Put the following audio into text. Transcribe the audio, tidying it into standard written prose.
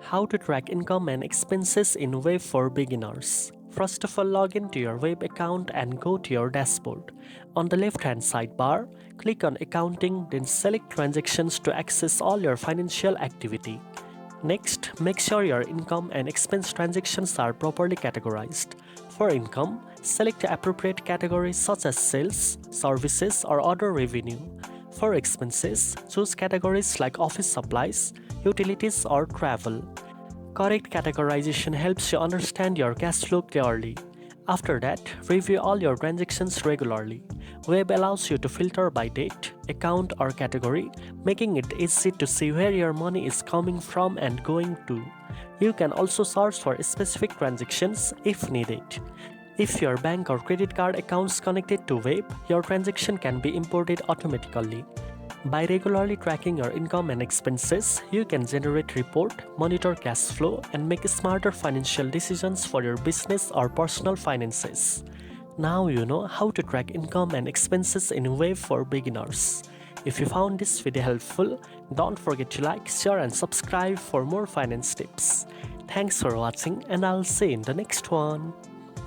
How to track income and expenses in Wave for beginners. First of all, log into your Wave account and go to your dashboard. On the left-hand sidebar, click on Accounting, then select Transactions to access all your financial activity. Next, make sure your income and expense transactions are properly categorized. For income, select the appropriate categories such as sales, services, or other revenue. For expenses, choose categories like office supplies, utilities, or travel. Correct categorization helps you understand your cash flow clearly. After that, review all your transactions regularly. Web allows you to filter by date, account, or category, making it easy to see where your money is coming from and going to. You can also search for specific transactions if needed. If your bank or credit card accounts connected to Web, your transaction can be imported automatically. By regularly tracking your income and expenses, you can generate report, monitor cash flow, and make smarter financial decisions for your business or personal finances. Now you know how to track income and expenses in Wave for beginners. If you found this video helpful, don't forget to like, share, and subscribe for more finance tips. Thanks for watching, and I'll see you in the next one.